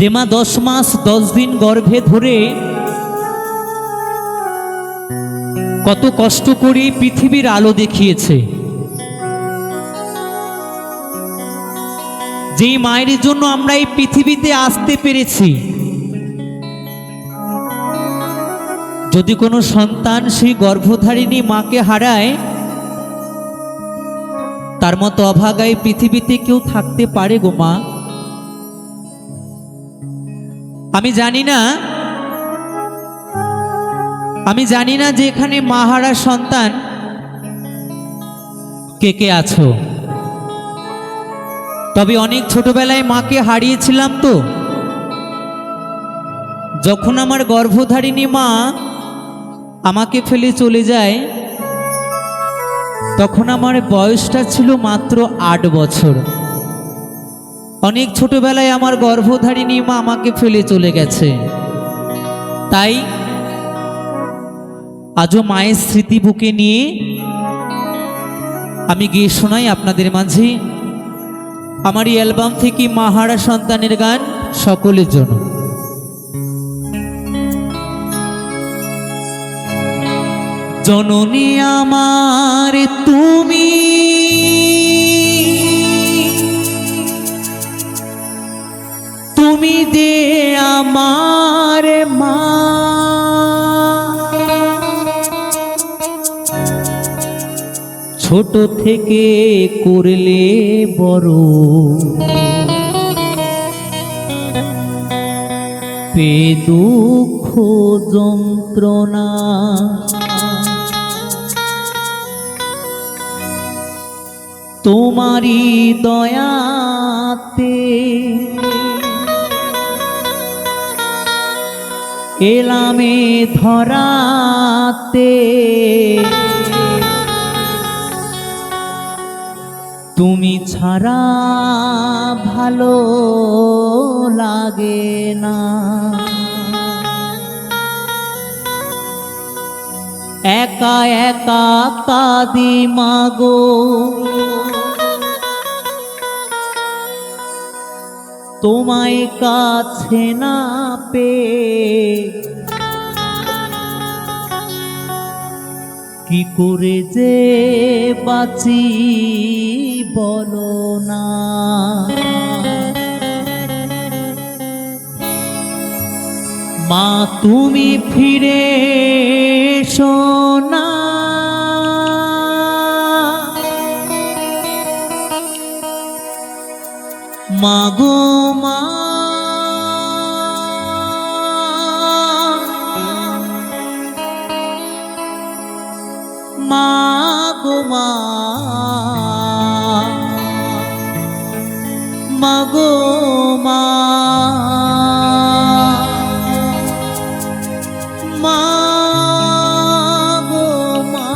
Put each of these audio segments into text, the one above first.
যে মা 10 মাস 10 দিন গর্ভে ধরে কত কষ্ট করে পৃথিবীর আলো দেখিয়েছে, যেই মায়ের জন্য আমরা এই পৃথিবীতে আসতে পেরেছি। যদি কোনো সন্তান সেই গর্ভধারিণী মাকে হারায়, তার মতো অভাগায় পৃথিবীতে কেউ থাকতে পারে গো মা? আমি জানি না যে এখানে মাহারা সন্তান কে কে আছো, তবে অনেক ছোটবেলায় মাকে হারিয়েছিলাম। তো যখন আমার গর্ভধারিণী মা আমাকে ফেলে চলে যায়, তখন আমার বয়সটা ছিল মাত্র 8 বছর। অনেক ছোটবেলায় আমার গর্ভধারিণী মা আমাকে ফেলে চলে গেছে। তাই আজও মায়ের স্মৃতি বুকে নিয়ে আমি গিয়ে শোনাই আপনাদের মাঝে আমার এই অ্যালবাম থেকে মাহারা সন্তানের গান সকলের জন্য। জননী আমার তুমি, তুমি যে আমার মা, ছোট থেকে করলে বড়, পে দুঃখ যন্ত্রণা, তোমারি দয়াতে এলামে ধরাতে, তুমি ছাড়া ভালো লাগে না। একা একা কাঁদি মাগো, তোমায় কাছে না পেয়ে, কি করে যে বাঁচি বলো না। মা তুমি ফিরে এসো না, মাগো মা, মাগো মা, মাগো মা, মাগো মা।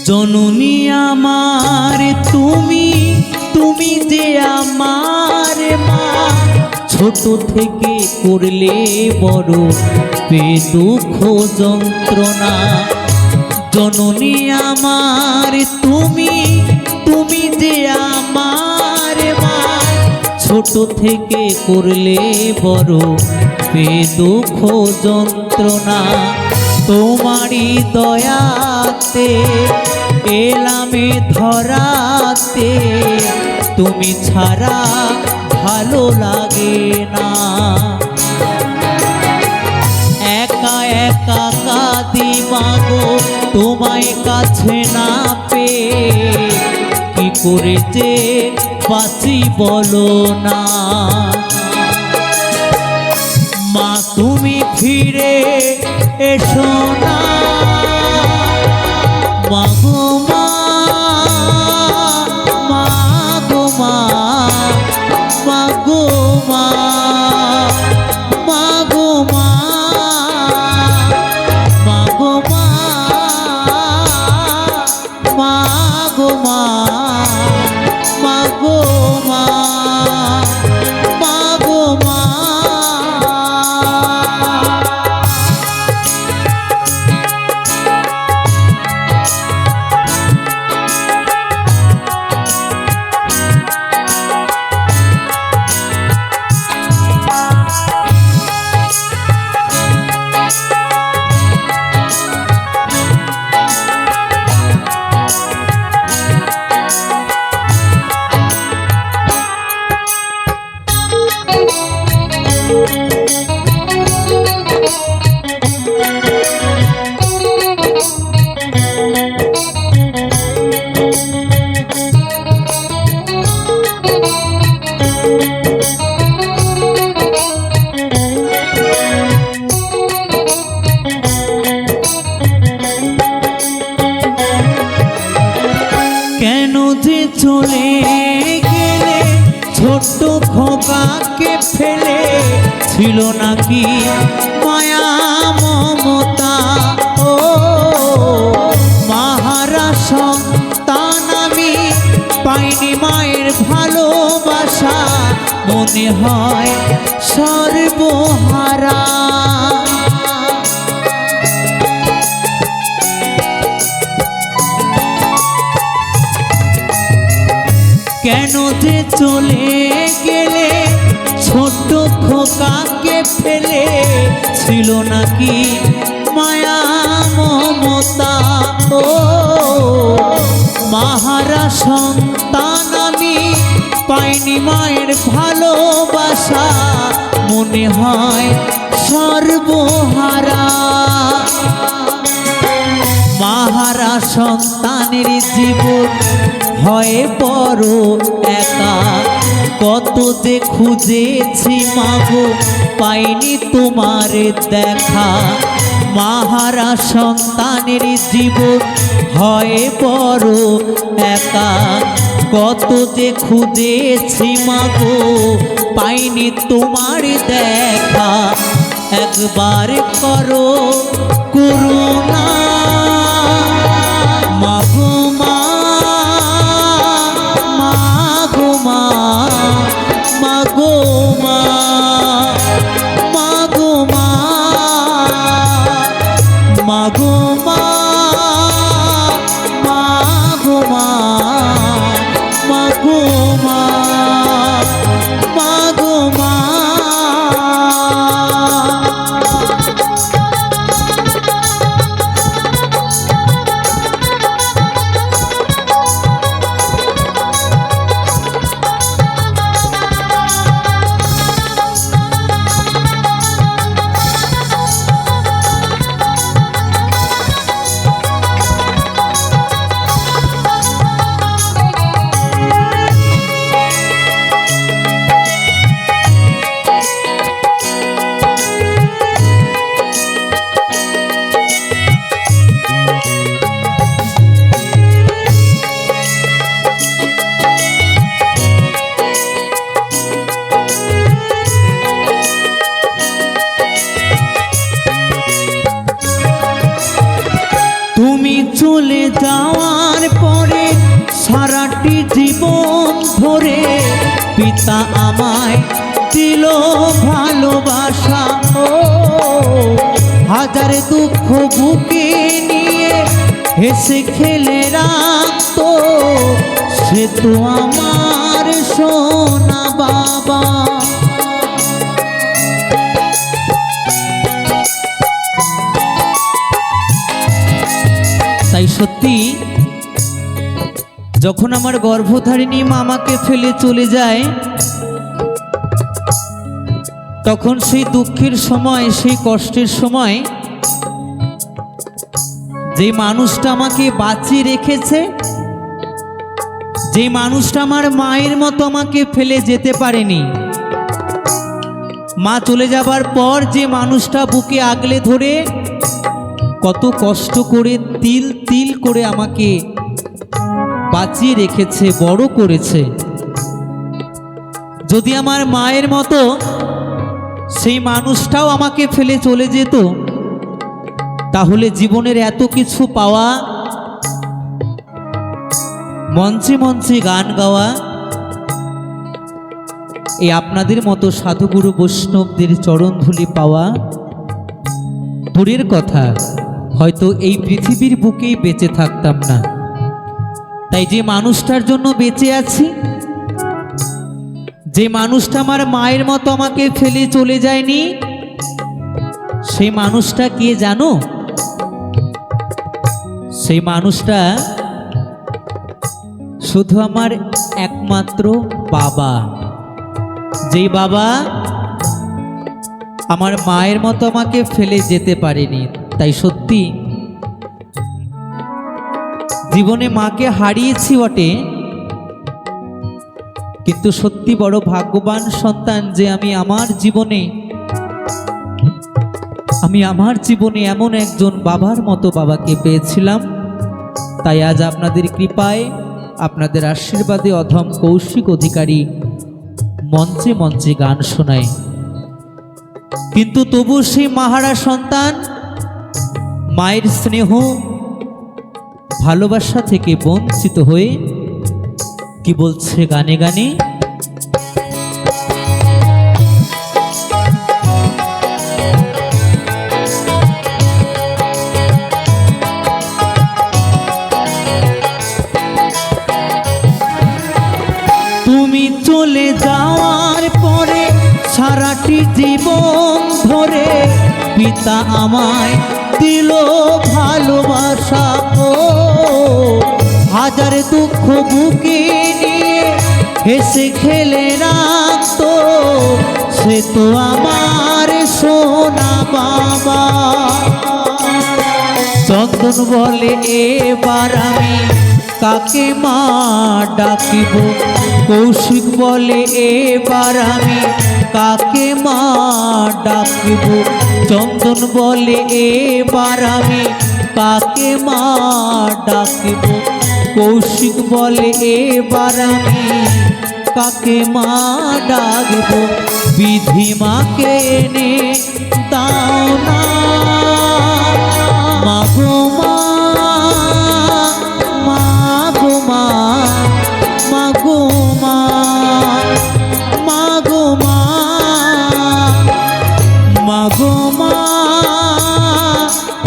জননী আমার তুমি, তুমি যে আমার মা, ছোট থেকে করলে বড়, পে দুঃখ যন্ত্রণা। জননী আমার তুমি, তুমি যে আমার মা, ছোট থেকে করলে বড়, পে দুঃখ যন্ত্রণা। তোমারি দয়াতে এলামে ধরাতে, তুমি ছাড়া ভালো লাগে না। একা একা কাঁদি মাগো, তোমায় কাছে না পেয়ে, কি করে যে বাঁচি বলো না। মা তুমি ফিরে এসো না, মা গো মা, মা গো মা, মা গো মা, মা গো মা, মা গো মা, মা গো মা, মা গো মা, মা গো মা। কেন যে চলে গেলে ছোট্ট খোকাকে ফেলে, ছিল নাকি মায়া মমতা? ও মাহারা সন্তান আমি পাইনি মায়ের ভালোবাসা, মনে হয় সর্বহারা। কেন যে চলে গেলে ছোট্ট খোকাকে ফেলে, ছিল নাকি মায়া মমতা? ও মাহারা সন্তান আমি পাইনি মায়ের ভালোবাসা, মনে হয় সর্বহারা। মাহারা সন্তানের জীবন হয় বড় একা, কত যে খুঁজেছি মাগো পাইনি তোমার দেখা। মাহারা সন্তানের জীবন হয় বড় একা, কত যে খুঁজেছি মাগো পাইনি তোমার দেখা। একবার করো করুণা, মা গো মা, মা গো মা, মা গো মা, মা গো মা, মা গো মা, মা গো মা, মা গো মা, মা গো মা। তুমি চলে যাওয়ার পরে সারাটি জীবন ধরে পিতা আমায় দিল ভালোবাসা। ও হাজার দুঃখ বুকে নিয়ে হেসে খেলে রাখতো, সে তো আমার সোনা বাবা। তাই সত্যি যখন আমার গর্ভধারিণী মা আমাকে ফেলে চলে যায়, তখন সেই দুঃখের সময়, সেই কষ্টের সময় যে মানুষটা আমাকে বাঁচিয়ে রেখেছে, যে মানুষটা আমার মায়ের মতো আমাকে ফেলে যেতে পারেনি, মা চলে যাবার পর যে মানুষটা বুকে আগলে ধরে কত কষ্ট করে তিল তিল করে আমাকে বাঁচিয়ে রেখেছে, বড় করেছে, যদি আমার মায়ের মতো সেই মানুষটাও আমাকে ফেলে চলে যেত, তাহলে জীবনের এত কিছু পাওয়া, মঞ্চে মঞ্চে গান গাওয়া, এই আপনাদের মতো সাধুগুরু বৈষ্ণবদের চরণধুলি পাওয়া দূরের কথা, হয়তো এই পৃথিবীর বুকেই বেঁচে থাকতাম না। তাই যে মানুষটার জন্য বেঁচে আছি, যে মানুষটা আমার মায়ের মতো আমাকে ফেলে চলে যায়নি, সেই মানুষটা কে জানো? সেই মানুষটা শুধু আমার একমাত্র বাবা। যেই বাবা আমার মায়ের মতো আমাকে ফেলে যেতে পারেনি। তাই সত্যি জীবনে মাকে হারিয়েছি বটে, কিন্তু সত্যি বড় ভাগ্যবান সন্তান যে আমি আমার জীবনে এমন একজন বাবার মতো বাবাকে পেয়েছিলাম। তাই আজ আপনাদের কৃপায়, আপনাদের আশীর্বাদে অধম কৌশিক অধিকারী মঞ্চে মঞ্চে গান শোনায়। কিন্তু তবু সেই মাহারা সন্তান মায়ের স্নেহ ভালোবাসা থেকে বঞ্চিত হয়ে কি বলছে গানে গানে, তুমি চলে যাওয়ার পরে সারাটি জীবন ধরে পিতা আমায় দিল ভালোবাসা, ও হাজার দুঃখ বুকে নিয়ে হেসে খেলে রাখতো, সে তো আমার সোনা বাবা। চন্দন বলে এবার আমি কাকে মা ডাকিব, কৌশিক বলে এবার আমি কাকে মা ডাকিব, চন্দন বলে এবার আমি কাকে মা ডাকিব, কৌশিক বলে এবার আমি কাকে মা ডাকিব। বিধি মাকে এনে দাও না মাগো মা, মাগো মা, মাগো মা, মাগো মা, মাগো মা,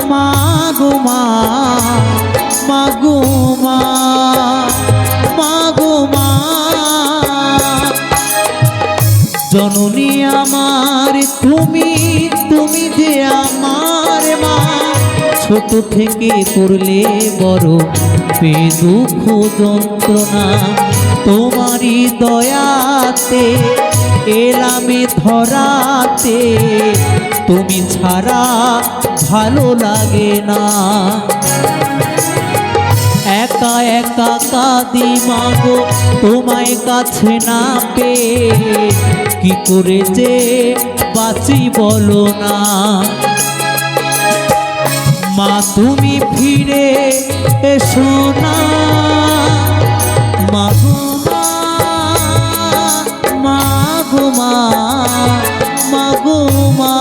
মাগো মা, মাগো মা, মাগো মা। জননী আমার তুমি, তুমি যে আমার মা, ছোট থেকে করলে বড় পে দুঃখ যন্ত্রণা, তোমারই দয়াতে এলামে ধরাতে, তুমি ছাড়া ভালো লাগে না। একা একা কাঁদি মাগো তোমায় কাছে না পেয়ে, কি করে যে বাঁচি বলো না। মা তুমি ফিরে এসো না, মাগো মা, মাগো মা, মাগো মা।